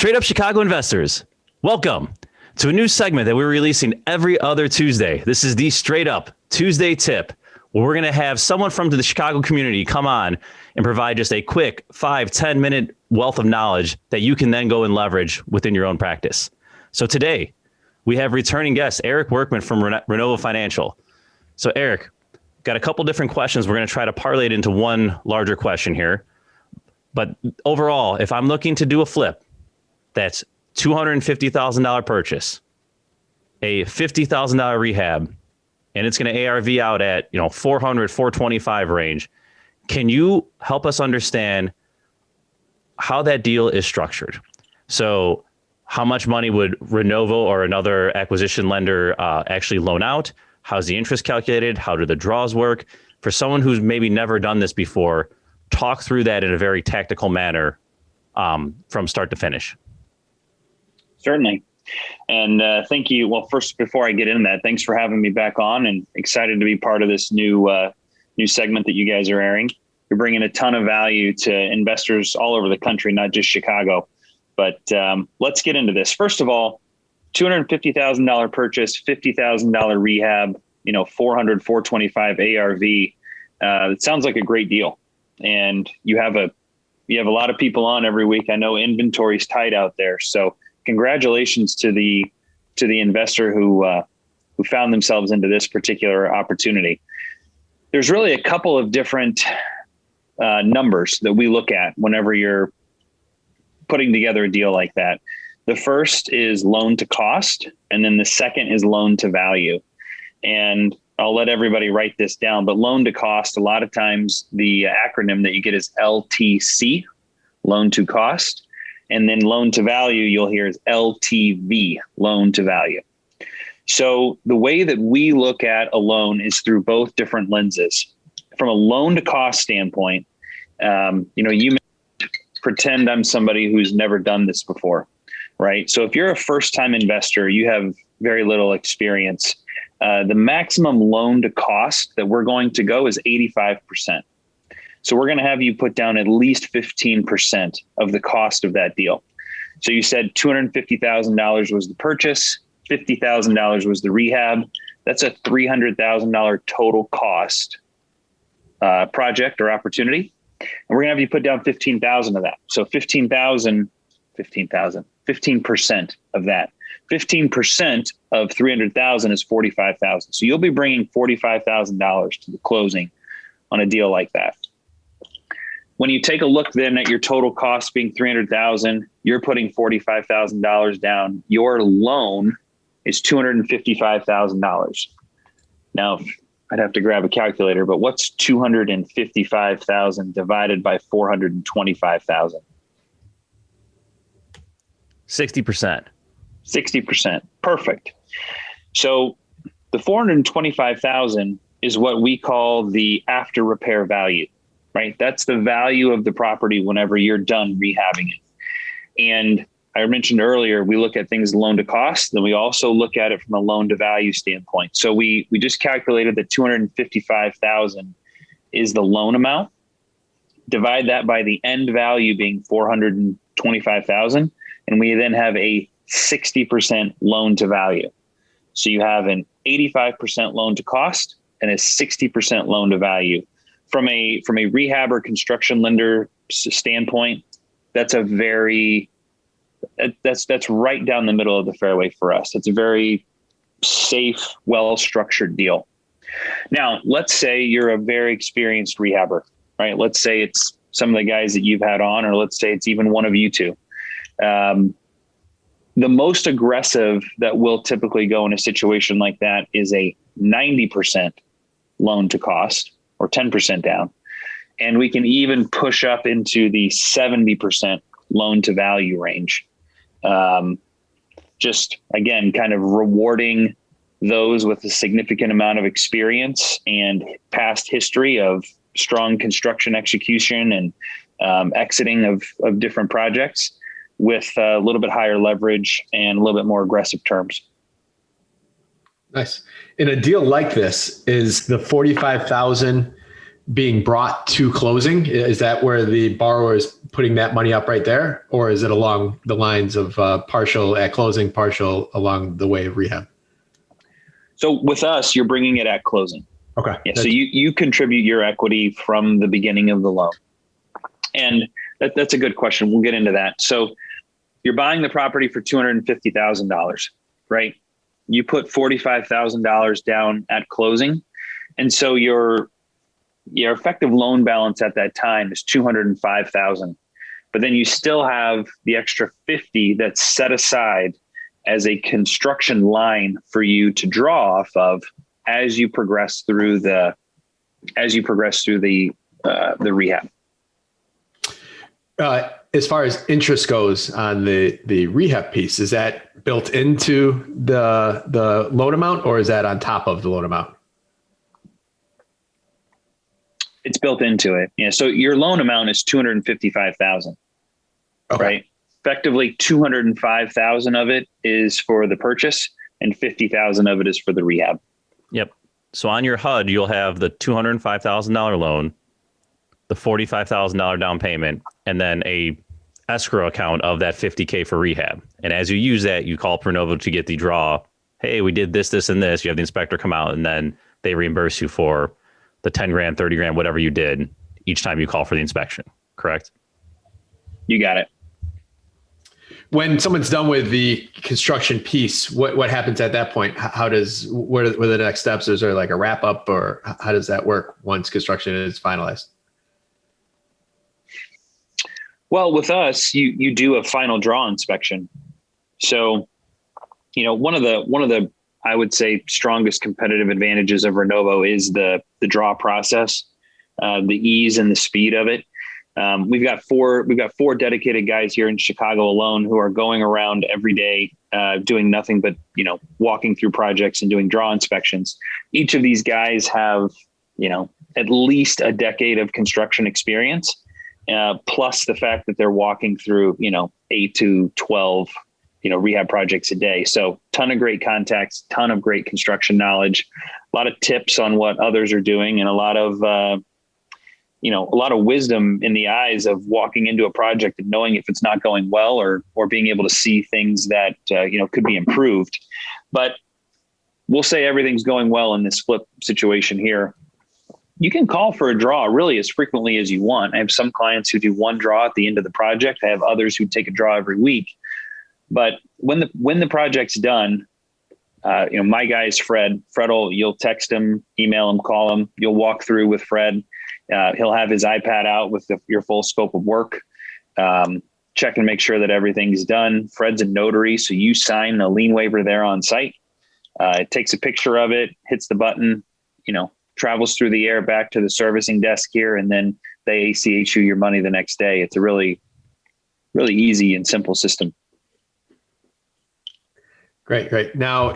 Straight Up Chicago investors, welcome to a new segment that we're releasing every other Tuesday. This is the Straight Up Tuesday Tip, where we're going to have someone from the Chicago community come on and provide just a quick 5-10 minute wealth of knowledge that you can then go and leverage within your own practice. So today we have returning guest Eric Workman from Renova Financial. So Eric, got a couple different questions. We're going to try to parlay it into one larger question here. But overall, if I'm looking to do a flip, that's $250,000 purchase, a $50,000 rehab, and it's going to ARV out at 400, 425 range. Can you help us understand how that deal is structured? So how much money would Renova or another acquisition lender actually loan out? How's the interest calculated? How do the draws work? For someone who's maybe never done this before, talk through that in a very tactical manner from start to finish. Certainly. And thank you. Well, first, before I get into that, thanks for having me back on, and excited to be part of this new segment that you guys are airing. You're bringing a ton of value to investors all over the country, not just Chicago. But let's get into this. First of all, $250,000 purchase, $50,000 rehab, 400, 425 ARV. It sounds like a great deal. And you have a lot of people on every week. I know inventory's tight out there. So congratulations to the investor who found themselves into this particular opportunity. There's really a couple of different numbers that we look at whenever you're putting together a deal like that. The first is loan to cost, and then the second is loan to value. And I'll let everybody write this down, but loan to cost, a lot of times the acronym that you get is LTC, loan to cost. And then loan to value, you'll hear is LTV, loan to value. So the way that we look at a loan is through both different lenses. From a loan to cost standpoint, you may pretend I'm somebody who's never done this before, right? So if you're a first-time investor, you have very little experience. The maximum loan to cost that we're going to go is 85%. So we're going to have you put down at least 15% of the cost of that deal. So you said $250,000 was the purchase, $50,000 was the rehab. That's a $300,000 total cost project or opportunity. And we're going to have you put down 15,000 of that. So 15% of that. 15% of 300,000 is 45,000. So you'll be bringing $45,000 to the closing on a deal like that. When you take a look then at your total cost being 300,000, you're putting $45,000 down. Your loan is $255,000. Now, I'd have to grab a calculator, but what's 255,000 divided by 425,000? 60%. 60%. Perfect. So the 425,000 is what we call the after repair value, right? That's the value of the property whenever you're done rehabbing it. And I mentioned earlier, we look at things loan to cost, then we also look at it from a loan to value standpoint. So we just calculated that 255,000 is the loan amount. Divide that by the end value being 425,000, and we then have a 60% loan to value. So you have an 85% loan to cost and a 60% loan to value. From a rehab or construction lender standpoint, that's right down the middle of the fairway for us. It's a very safe, well-structured deal. Now, let's say you're a very experienced rehabber, right? Let's say it's some of the guys that you've had on, or let's say it's even one of you two. The most aggressive that will typically go in a situation like that is a 90% loan to cost, or 10% down. And we can even push up into the 70% loan to value range. Just again, kind of rewarding those with a significant amount of experience and past history of strong construction execution and exiting of different projects with a little bit higher leverage and a little bit more aggressive terms. Nice. In a deal like this, is the 45,000 being brought to closing? Is that where the borrower is putting that money up right there? Or is it along the lines of partial at closing, partial along the way of rehab? So with us, you're bringing it at closing. Okay. Yeah, so you contribute your equity from the beginning of the loan. And that's a good question. We'll get into that. So you're buying the property for $250,000, right? You put $45,000 down at closing. And so your effective loan balance at that time is $205,000. But then you still have the extra $50 that's set aside as a construction line for you to draw off of as you progress through the rehab. As far as interest goes on the rehab piece, is that built into the loan amount, or is that on top of the loan amount? It's built into it. Yeah. So your loan amount is $255,000. Okay. Right. Effectively, $205,000 of it is for the purchase, and $50,000 of it is for the rehab. Yep. So on your HUD, you'll have the $205,000 loan, the $45,000 down payment, and then a escrow account of that $50K for rehab. And as you use that, you call Pronovo to get the draw. Hey, we did this, this, and this. You have the inspector come out, and then they reimburse you for the 10 grand, 30 grand, whatever you did each time you call for the inspection. Correct? You got it. When someone's done with the construction piece, what happens at that point? What are the next steps? Is there like a wrap up, or how does that work once construction is finalized? Well, with us, you do a final draw inspection. So, one of the I would say strongest competitive advantages of Renovo is the draw process, the ease and the speed of it. We've got four dedicated guys here in Chicago alone who are going around every day, doing nothing but, walking through projects and doing draw inspections. Each of these guys have, at least a decade of construction experience, plus the fact that they're walking through, 8 to 12, rehab projects a day. So ton of great contacts, ton of great construction knowledge, a lot of tips on what others are doing, and a lot of wisdom in the eyes of walking into a project and knowing if it's not going well, or being able to see things that, could be improved. But we'll say everything's going well in this flip situation here. You can call for a draw really as frequently as you want. I have some clients who do one draw at the end of the project. I have others who take a draw every week. But when the project's done, my guy is Fred. You'll text him, email him, call him. You'll walk through with Fred. He'll have his iPad out with your full scope of work. Check and make sure that everything's done. Fred's a notary, so you sign a lien waiver there on site. It takes a picture of it, hits the button, travels through the air back to the servicing desk here, and then they ACH you your money the next day. It's a really, really easy and simple system. Great. Now,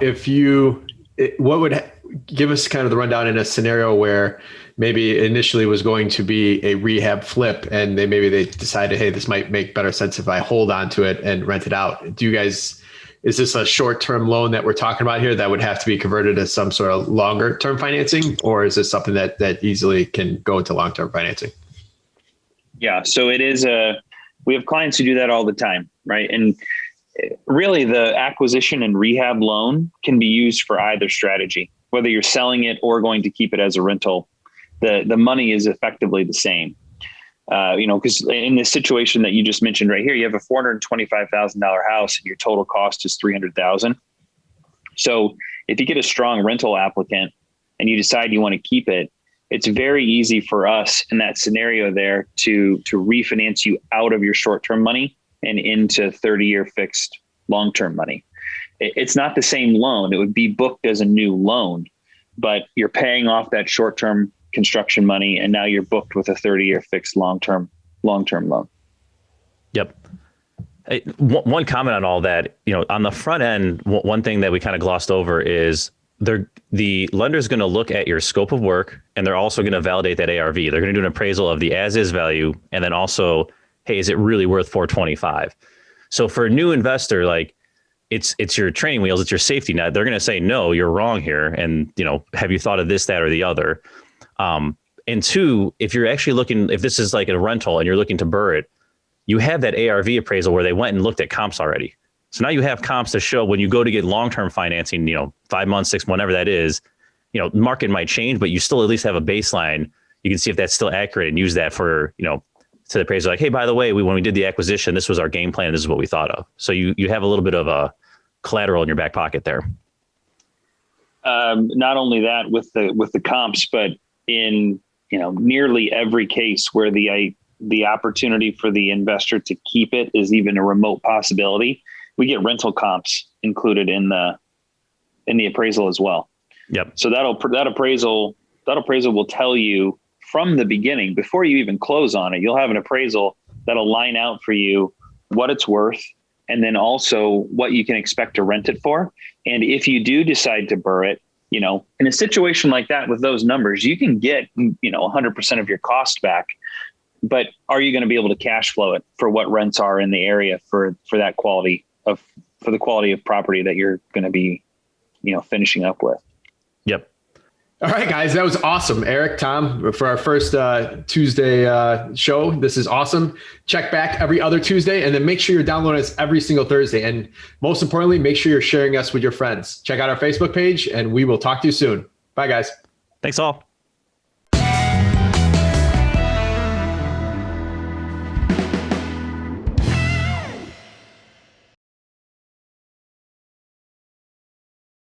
what would give us kind of the rundown in a scenario where maybe initially was going to be a rehab flip, and maybe they decided, hey, this might make better sense if I hold on to it and rent it out. Is this a short-term loan that we're talking about here that would have to be converted to some sort of longer-term financing, or is this something that easily can go into long-term financing? Yeah, so we have clients who do that all the time, right? And really the acquisition and rehab loan can be used for either strategy, whether you're selling it or going to keep it as a rental. The money is effectively the same. Because in this situation that you just mentioned right here, you have a $425,000 house and your total cost is $300,000. So if you get a strong rental applicant and you decide you want to keep it, it's very easy for us in that scenario there to refinance you out of your short-term money and into 30-year fixed long-term money. It's not the same loan. It would be booked as a new loan, but you're paying off that short-term construction money, and now you're booked with a 30-year fixed long-term loan. Yep. Hey, one comment on all that, on the front end, one thing that we kind of glossed over is the lender's going to look at your scope of work, and they're also going to validate that ARV. They're going to do an appraisal of the as-is value, and then also, hey, is it really worth $425? So for a new investor, like it's your training wheels, it's your safety net. They're going to say, no, you're wrong here, and have you thought of this, that, or the other? And two, if you're actually looking, if this is like a rental and you're looking to BRRRR it, you have that ARV appraisal where they went and looked at comps already. So now you have comps to show when you go to get long-term financing, 5 months, 6 months, whenever that is, market might change, but you still at least have a baseline. You can see if that's still accurate and use that for, to the appraiser, like, hey, by the way, when we did the acquisition, this was our game plan. This is what we thought of. So you have a little bit of a collateral in your back pocket there. Not only that with the comps, but in, nearly every case where the opportunity for the investor to keep it is even a remote possibility, we get rental comps included in the appraisal as well. Yep. So that appraisal will tell you from the beginning, before you even close on it, you'll have an appraisal that'll line out for you what it's worth, and then also what you can expect to rent it for. And if you do decide to BRRRR it, in a situation like that with those numbers, you can get, 100% of your cost back. But are you going to be able to cash flow it for what rents are in the area for the quality of property that you're going to be, finishing up with? Yep. All right, guys, that was awesome. Eric, Tom, for our first Tuesday show. This is awesome. Check back every other Tuesday, and then make sure you're downloading us every single Thursday. And most importantly, make sure you're sharing us with your friends. Check out our Facebook page, and we will talk to you soon. Bye, guys. Thanks all.